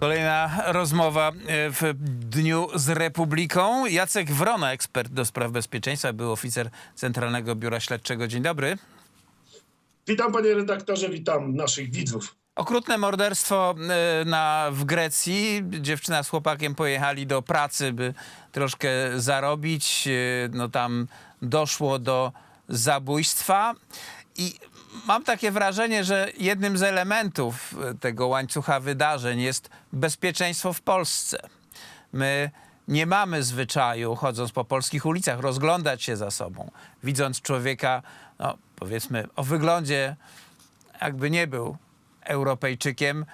Kolejna rozmowa w dniu z Republiką. Jacek Wrona, ekspert do spraw bezpieczeństwa, był oficer Centralnego Biura Śledczego. Dzień dobry. Witam, panie redaktorze, witam naszych widzów. Okrutne morderstwo w Grecji. Dziewczyna z chłopakiem pojechali do pracy, by troszkę zarobić. No tam doszło do zabójstwa. I mam takie wrażenie, że jednym z elementów tego łańcucha wydarzeń jest bezpieczeństwo w Polsce. My nie mamy zwyczaju, chodząc po polskich ulicach, rozglądać się za sobą, widząc człowieka, no, powiedzmy, o wyglądzie, jakby nie był Europejczykiem,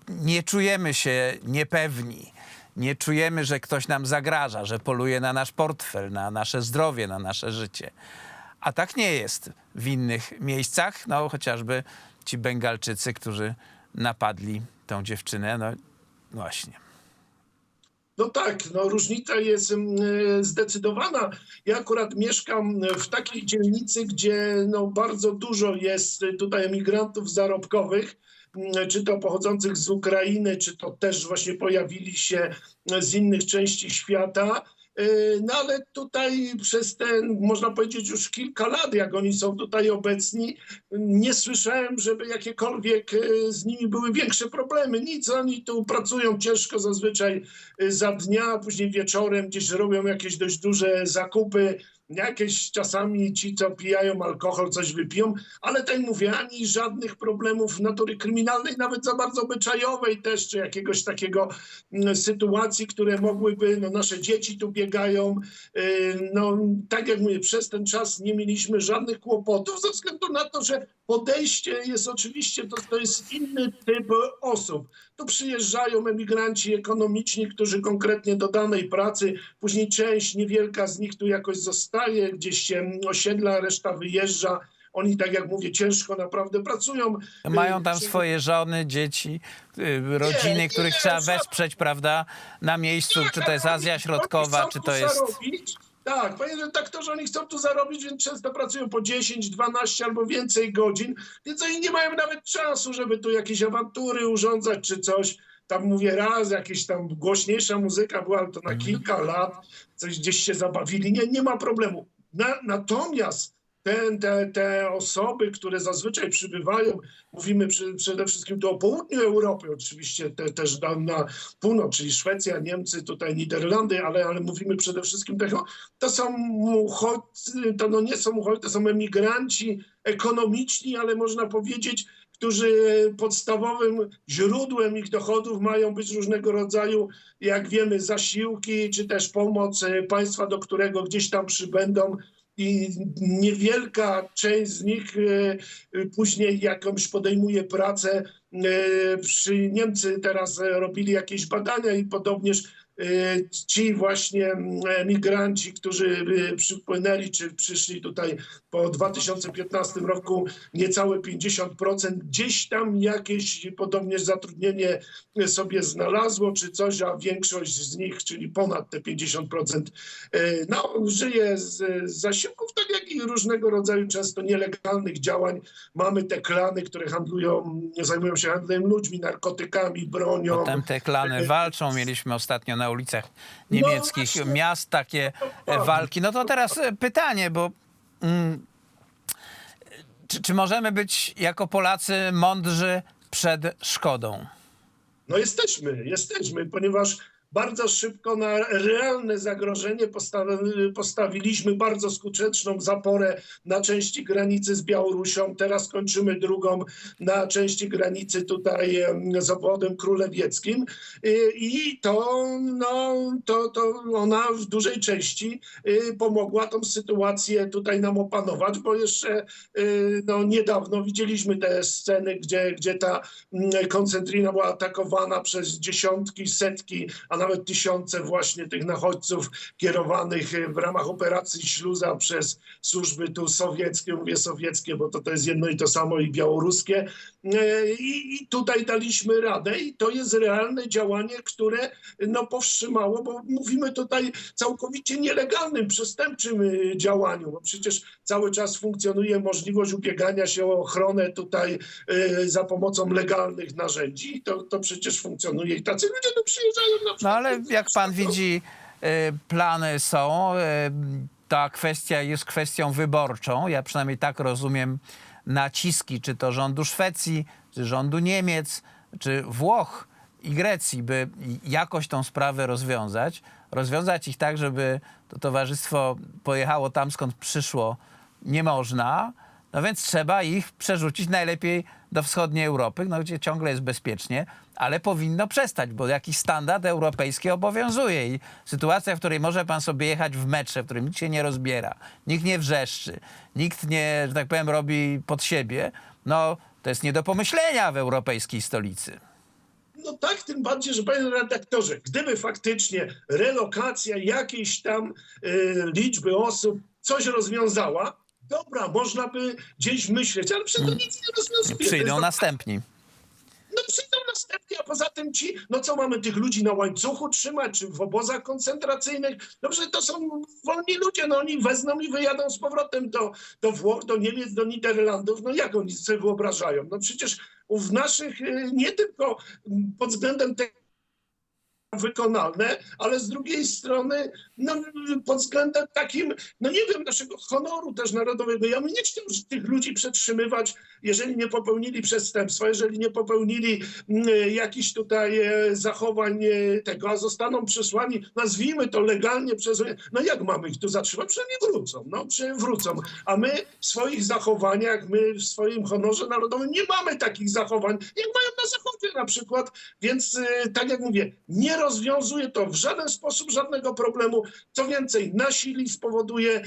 nie czujemy się niepewni. Nie czujemy, że ktoś nam zagraża, że poluje na nasz portfel, na nasze zdrowie, na nasze życie. A tak nie jest w innych miejscach, no chociażby ci Bengalczycy, którzy napadli tą dziewczynę, no właśnie. No tak, no różnica jest zdecydowana. Ja akurat mieszkam w takiej dzielnicy, gdzie no bardzo dużo jest tutaj emigrantów zarobkowych, czy to pochodzących z Ukrainy, czy to też właśnie pojawili się z innych części świata. No ale tutaj przez ten, można powiedzieć, już kilka lat, jak oni są tutaj obecni, nie słyszałem, żeby jakiekolwiek z nimi były większe problemy. Nic, oni tu pracują ciężko zazwyczaj za dnia, a później wieczorem gdzieś robią jakieś dość duże zakupy. Jakieś czasami ci, co pijają alkohol, coś wypiją, ale tak mówię, ani żadnych problemów natury kryminalnej, nawet za bardzo obyczajowej też, czy jakiegoś takiego sytuacji, które mogłyby, no nasze dzieci tu biegają, no tak jak mówię, przez ten czas nie mieliśmy żadnych kłopotów, ze względu na to, że podejście jest oczywiście, to jest inny typ osób. Tu przyjeżdżają emigranci ekonomiczni, którzy konkretnie do danej pracy, później część niewielka z nich tu jakoś zostaje, gdzieś się osiedla, reszta wyjeżdża. Oni, tak jak mówię, ciężko naprawdę pracują. Mają tam swoje żony, dzieci, rodziny, których trzeba wesprzeć, prawda, na miejscu, czy to jest Azja Środkowa, czy to jest... Tak, panie redaktorze, oni chcą tu zarobić, więc często pracują po 10, 12 albo więcej godzin, więc oni nie mają nawet czasu, żeby tu jakieś awantury urządzać czy coś. Tam mówię raz, jakaś tam głośniejsza muzyka była, ale to na kilka lat, coś gdzieś się zabawili, nie ma problemu. Natomiast te osoby, które zazwyczaj przybywają, mówimy przede wszystkim tu o południu Europy, oczywiście też na północ, czyli Szwecja, Niemcy, tutaj Niderlandy, ale mówimy przede wszystkim tego, to są uchodźcy, to no nie są uchodźcy, to są emigranci ekonomiczni, ale można powiedzieć, którzy podstawowym źródłem ich dochodów mają być różnego rodzaju, jak wiemy, zasiłki, czy też pomoc państwa, do którego gdzieś tam przybędą. I niewielka część z nich później jakąś podejmuje pracę. Niemcy teraz robili jakieś badania i podobnież ci właśnie emigranci, którzy przypłynęli czy przyszli tutaj po 2015 roku, niecałe 50%, gdzieś tam jakieś podobnież zatrudnienie sobie znalazło czy coś, a większość z nich, czyli ponad te 50%, no, żyje z zasiłków, tak jak i różnego rodzaju często nielegalnych działań. Mamy te klany, które zajmują się handlem ludźmi, narkotykami, bronią. Potem te klany walczą. Mieliśmy ostatnio na ulicach niemieckich miast takie walki. No to teraz pytanie, bo czy możemy być jako Polacy mądrzy przed szkodą? No jesteśmy, ponieważ bardzo szybko na realne zagrożenie postawiliśmy bardzo skuteczną zaporę na części granicy z Białorusią. Teraz kończymy drugą na części granicy tutaj z obwodem królewieckim. I to ona w dużej części pomogła tą sytuację tutaj nam opanować, bo jeszcze niedawno widzieliśmy te sceny, gdzie ta koncentrina była atakowana przez dziesiątki, setki, a nawet tysiące właśnie tych nachodźców kierowanych w ramach operacji Śluza przez służby tu sowieckie, mówię sowieckie, bo to jest jedno i to samo, i białoruskie. I tutaj daliśmy radę i to jest realne działanie, które no, powstrzymało, bo mówimy tutaj całkowicie nielegalnym, przestępczym działaniu, bo przecież cały czas funkcjonuje możliwość ubiegania się o ochronę tutaj za pomocą legalnych narzędzi. To przecież funkcjonuje i tacy ludzie tu przyjeżdżają na przykład. No ale jak pan widzi, plany są. Ta kwestia jest kwestią wyborczą. Ja przynajmniej tak rozumiem naciski, czy to rządu Szwecji, czy rządu Niemiec, czy Włoch i Grecji, by jakoś tą sprawę rozwiązać. Rozwiązać ich tak, żeby to towarzystwo pojechało tam, skąd przyszło, nie można. No więc trzeba ich przerzucić najlepiej do wschodniej Europy, no, gdzie ciągle jest bezpiecznie, ale powinno przestać, bo jakiś standard europejski obowiązuje i sytuacja, w której może pan sobie jechać w metrze, w którym nikt się nie rozbiera, nikt nie wrzeszczy, nikt nie, że tak powiem, robi pod siebie, no to jest nie do pomyślenia w europejskiej stolicy. No tak, tym bardziej, że panie redaktorze, gdyby faktycznie relokacja jakiejś tam liczby osób coś rozwiązała, dobra, można by gdzieś myśleć, ale przecież to nic nie rozwiązuje. Przyjdą następni. No przyjdą następnie, a poza tym ci, no co mamy tych ludzi na łańcuchu trzymać, czy w obozach koncentracyjnych? Dobrze, to są wolni ludzie, no oni wezmą i wyjadą z powrotem do Włoch, do Niemiec, do Niderlandów. No jak oni sobie wyobrażają? No przecież w naszych, nie tylko pod względem tego, wykonalne, ale z drugiej strony no, pod względem takim, no nie wiem, naszego honoru też narodowego. Ja bym nie chciał tych ludzi przetrzymywać, jeżeli nie popełnili przestępstwa, jeżeli nie popełnili jakichś tutaj zachowań tego, a zostaną przesłani, nazwijmy to legalnie przez... No jak mamy ich tu zatrzymać? Przynajmniej wrócą, no wrócą. A my w swoich zachowaniach, my w swoim honorze narodowym nie mamy takich zachowań, jak mają na Zachodzie na przykład. Więc tak jak mówię, nie rozwiązuje to w żaden sposób żadnego problemu. Co więcej, nasili, spowoduje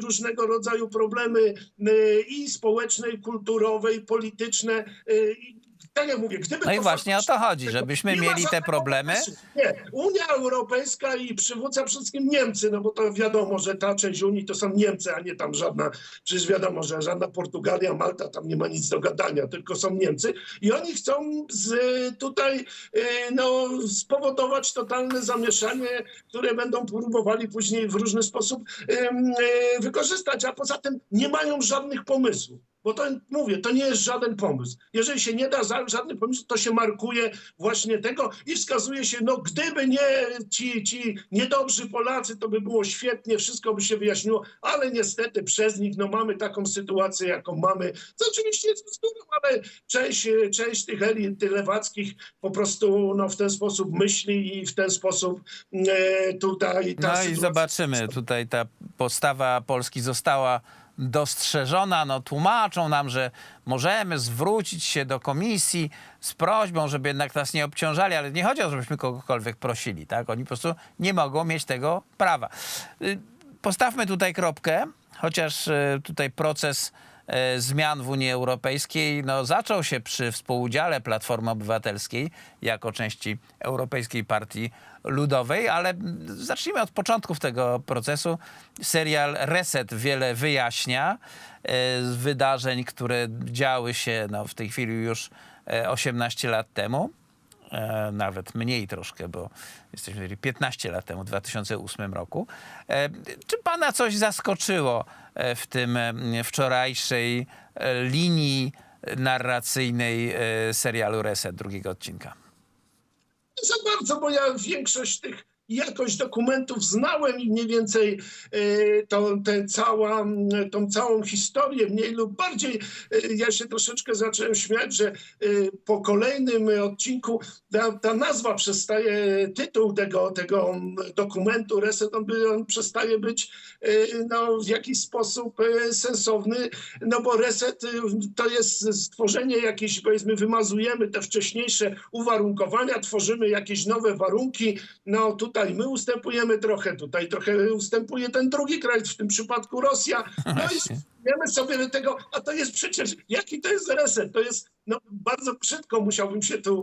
różnego rodzaju problemy i społeczne, i kulturowe, i polityczne. Tak jak mówię, gdyby No i to właśnie o to chodzi, tego żebyśmy nie ma mieli te żadnego problemy. pomysłu. Nie, Unia Europejska i przywódca przede wszystkim Niemcy, no bo to wiadomo, że ta część Unii to są Niemcy, a nie tam żadna, przecież wiadomo, że żadna Portugalia, Malta, tam nie ma nic do gadania, tylko są Niemcy i oni chcą tutaj no, spowodować totalne zamieszanie, które będą próbowali później w różny sposób wykorzystać, a poza tym nie mają żadnych pomysłów. Bo to, mówię, to nie jest żaden pomysł. Jeżeli się nie da żadny pomysł, to się markuje właśnie tego i wskazuje się, no gdyby nie ci niedobrzy Polacy, to by było świetnie, wszystko by się wyjaśniło, ale niestety przez nich no, mamy taką sytuację, jaką mamy. Co oczywiście jest bzdurą, ale część tych elit lewackich po prostu no, w ten sposób myśli i w ten sposób tutaj... No i zobaczymy, tutaj ta postawa Polski została dostrzeżona, no tłumaczą nam, że możemy zwrócić się do komisji z prośbą, żeby jednak nas nie obciążali, ale nie chodzi o to, żebyśmy kogokolwiek prosili, tak? Oni po prostu nie mogą mieć tego prawa. Postawmy tutaj kropkę, chociaż tutaj proces zmian w Unii Europejskiej no, zaczął się przy współudziale Platformy Obywatelskiej jako części Europejskiej Partii Ludowej, ale zacznijmy od początków tego procesu. Serial Reset wiele wyjaśnia z wydarzeń, które działy się no, w tej chwili już 18 lat temu. Nawet mniej troszkę, bo jesteśmy 15 lat temu, w 2008 roku. Czy pana coś zaskoczyło w tym wczorajszej linii narracyjnej serialu Reset drugiego odcinka? Nie za bardzo, bo ja większość tych jakość dokumentów znałem i mniej więcej tą całą historię mniej lub bardziej. Ja się troszeczkę zacząłem śmiać, że po kolejnym odcinku ta nazwa przestaje, tytuł tego dokumentu Reset, on przestaje być no, w jakiś sposób sensowny, no bo Reset to jest stworzenie jakiejś, powiedzmy, wymazujemy te wcześniejsze uwarunkowania, tworzymy jakieś nowe warunki, no tutaj tutaj, my ustępujemy trochę, tutaj trochę ustępuje ten drugi kraj, w tym przypadku Rosja. No i wiemy sobie do tego, a to jest przecież, jaki to jest reset? To jest, no bardzo brzydko musiałbym się tu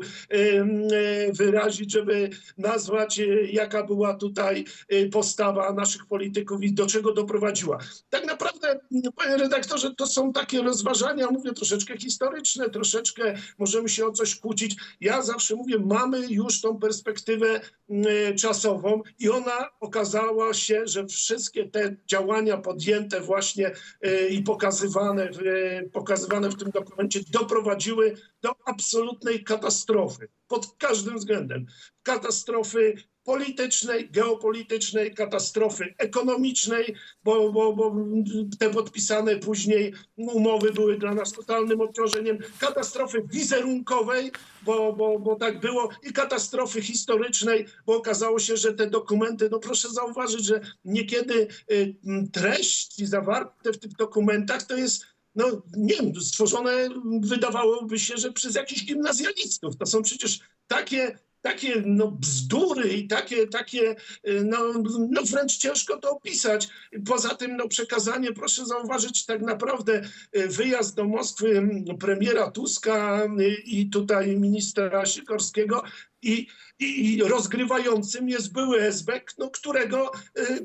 wyrazić, żeby nazwać, jaka była tutaj postawa naszych polityków i do czego doprowadziła. Tak naprawdę, panie redaktorze, to są takie rozważania, mówię, troszeczkę historyczne, troszeczkę możemy się o coś kłócić. Ja zawsze mówię, mamy już tą perspektywę czasową i ona okazała się, że wszystkie te działania podjęte właśnie i pokazywane w tym dokumencie doprowadziły do absolutnej katastrofy pod każdym względem. Katastrofy politycznej, geopolitycznej, katastrofy ekonomicznej, bo te podpisane później umowy były dla nas totalnym obciążeniem, katastrofy wizerunkowej, bo tak było, i katastrofy historycznej, bo okazało się, że te dokumenty, no proszę zauważyć, że niekiedy treści zawarte w tych dokumentach to jest, no nie wiem, stworzone wydawałoby się, że przez jakichś gimnazjalistów. To są przecież takie no, bzdury i takie no wręcz ciężko to opisać. Poza tym no, przekazanie, proszę zauważyć, tak naprawdę wyjazd do Moskwy premiera Tuska i tutaj ministra Sikorskiego i rozgrywającym jest były esbek, no,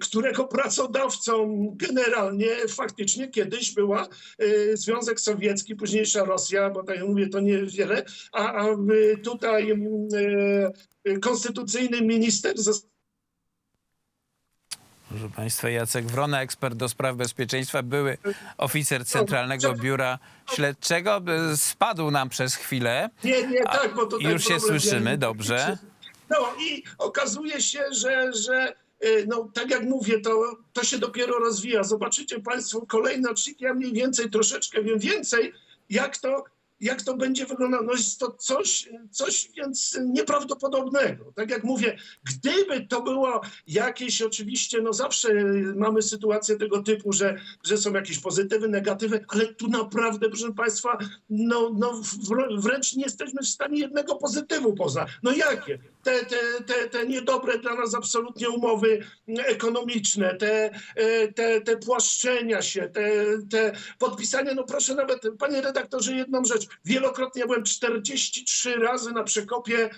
którego pracodawcą generalnie faktycznie kiedyś była Związek Sowiecki, późniejsza Rosja, bo tak jak mówię, to niewiele, a tutaj konstytucyjny minister. Proszę państwa, Jacek Wrona, ekspert do spraw bezpieczeństwa, były oficer Centralnego Biura Śledczego, spadł nam przez chwilę. Nie, tak, bo to już się słyszymy, dobrze. No i okazuje się, że no, tak jak mówię, to się dopiero rozwija. Zobaczycie państwo kolejne odcinki, ja mniej więcej troszeczkę wiem więcej, jak to będzie wyglądało. No jest to coś więc nieprawdopodobnego. Tak jak mówię, gdyby to było jakieś, oczywiście, no zawsze mamy sytuację tego typu, że są jakieś pozytywy, negatywy, ale tu naprawdę, proszę państwa, no wręcz nie jesteśmy w stanie jednego pozytywu poznać. No jakie? Te niedobre dla nas absolutnie umowy ekonomiczne, te płaszczenia się, te podpisania, no proszę nawet, panie redaktorze, jedną rzecz. Wielokrotnie ja byłem 43 razy na Przekopie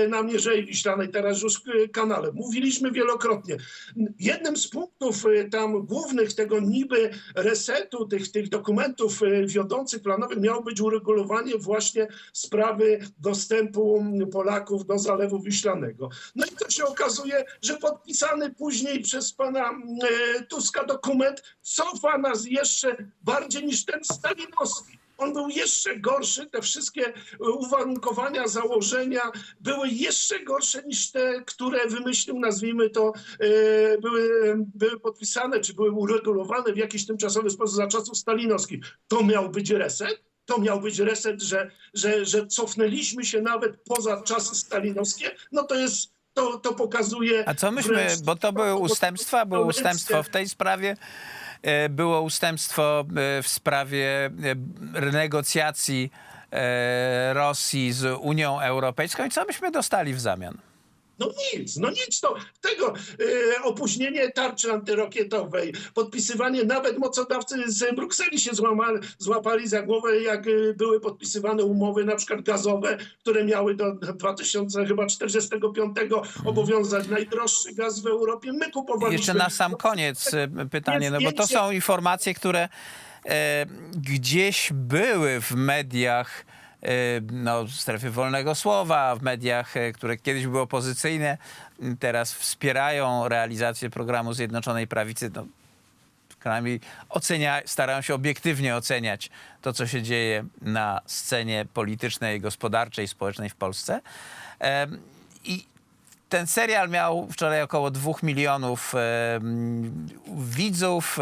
na Mierzei Wiślanej, teraz już kanale. Mówiliśmy wielokrotnie. Jednym z punktów tam głównych tego niby resetu, tych dokumentów wiodących, planowych miało być uregulowanie właśnie sprawy dostępu Polaków do Zalewu Wiślanego. No i to się okazuje, że podpisany później przez pana Tuska dokument cofa nas jeszcze bardziej niż ten stalinowski. On był jeszcze gorszy, te wszystkie uwarunkowania, założenia były jeszcze gorsze niż te, które wymyślił, nazwijmy to, były podpisane, czy były uregulowane w jakiś tymczasowy sposób za czasów stalinowskich. To miał być reset? To miał być reset, że cofnęliśmy się nawet poza czasy stalinowskie? No to jest, to pokazuje... A co myśmy, bo to były ustępstwa, było ustępstwo w tej sprawie, było ustępstwo w sprawie renegocjacji Rosji z Unią Europejską i co myśmy dostali w zamian? No nic, to tego opóźnienie tarczy antyrakietowej, podpisywanie, nawet mocodawcy z Brukseli się złapali za głowę, jak były podpisywane umowy na przykład gazowe, które miały do 2045 obowiązać najdroższy gaz w Europie. My kupowaliśmy... Jeszcze na sam koniec pytanie, no bo to są informacje, które gdzieś były w mediach, no, w strefie wolnego słowa, w mediach, które kiedyś były opozycyjne, teraz wspierają realizację programu Zjednoczonej Prawicy. No, przynajmniej starają się obiektywnie oceniać to, co się dzieje na scenie politycznej, gospodarczej, społecznej w Polsce. I ten serial miał wczoraj około 2 milionów widzów.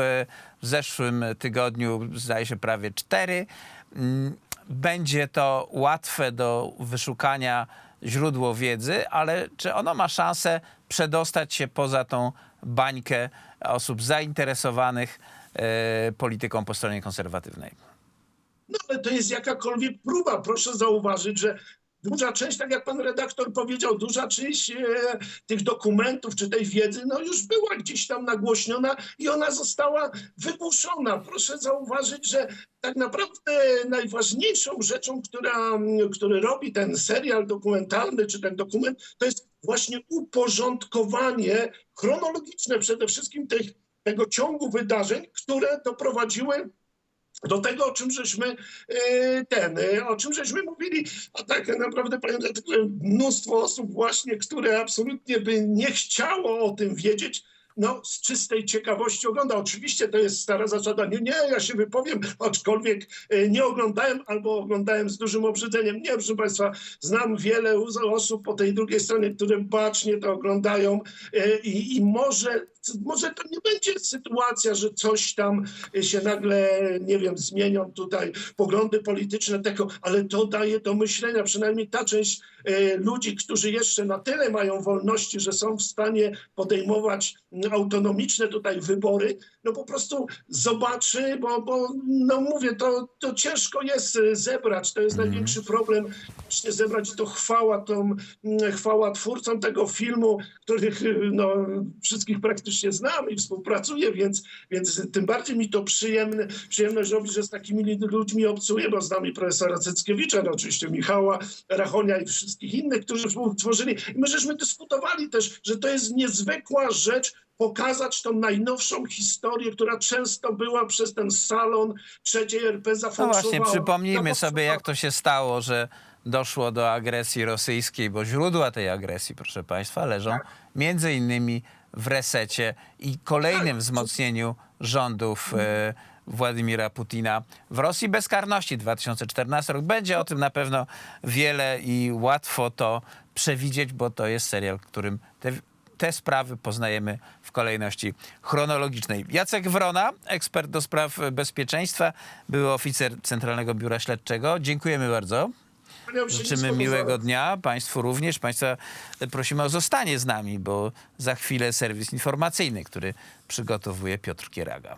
W zeszłym tygodniu zdaje się prawie 4. Będzie to łatwe do wyszukania źródło wiedzy, ale czy ono ma szansę przedostać się poza tą bańkę osób zainteresowanych polityką po stronie konserwatywnej? No ale to jest jakakolwiek próba. Proszę zauważyć, że duża część, tak jak pan redaktor powiedział, duża część tych dokumentów czy tej wiedzy no już była gdzieś tam nagłośniona i ona została wygłuszona. Proszę zauważyć, że tak naprawdę najważniejszą rzeczą, który robi ten serial dokumentalny czy ten dokument, to jest właśnie uporządkowanie chronologiczne przede wszystkim tego ciągu wydarzeń, które doprowadziły do tego, o czym żeśmy mówili, a tak naprawdę powiem, mnóstwo osób właśnie, które absolutnie by nie chciało o tym wiedzieć, no z czystej ciekawości ogląda. Oczywiście to jest stara zasada, nie, ja się wypowiem, aczkolwiek nie oglądałem albo oglądałem z dużym obrzydzeniem. Nie, proszę państwa, znam wiele osób po tej drugiej stronie, które bacznie to oglądają i może to nie będzie sytuacja, że coś tam się nagle, nie wiem, zmienią tutaj poglądy polityczne tego, ale to daje do myślenia, przynajmniej ta część ludzi, którzy jeszcze na tyle mają wolności, że są w stanie podejmować autonomiczne tutaj wybory, no po prostu zobaczy, bo no mówię, to ciężko jest zebrać, to jest największy problem, właśnie zebrać to chwała twórcom tego filmu, których no, wszystkich praktycznie znam i współpracuję, więc tym bardziej mi to przyjemność robi, że z takimi ludźmi obcuję, bo znam i profesora Cyckiewicza, no oczywiście Michała Rachonia i wszystkich innych, którzy współtworzyli. I my żeśmy dyskutowali też, że to jest niezwykła rzecz, pokazać tą najnowszą historię, która często była przez ten salon trzeciej RP zafałszowała. No właśnie, przypomnijmy sobie, jak to się stało, że doszło do agresji rosyjskiej, bo źródła tej agresji, proszę państwa, leżą między innymi w resecie i kolejnym wzmocnieniu rządów Władimira Putina w Rosji. Bezkarności 2014 rok. Będzie o tym na pewno wiele i łatwo to przewidzieć, bo to jest serial, w którym te sprawy poznajemy w kolejności chronologicznej. Jacek Wrona, ekspert do spraw bezpieczeństwa, były oficer Centralnego Biura Śledczego. Dziękujemy bardzo. Życzymy miłego dnia. Państwu również. Państwa prosimy o zostanie z nami, bo za chwilę serwis informacyjny, który przygotowuje Piotr Kieraga.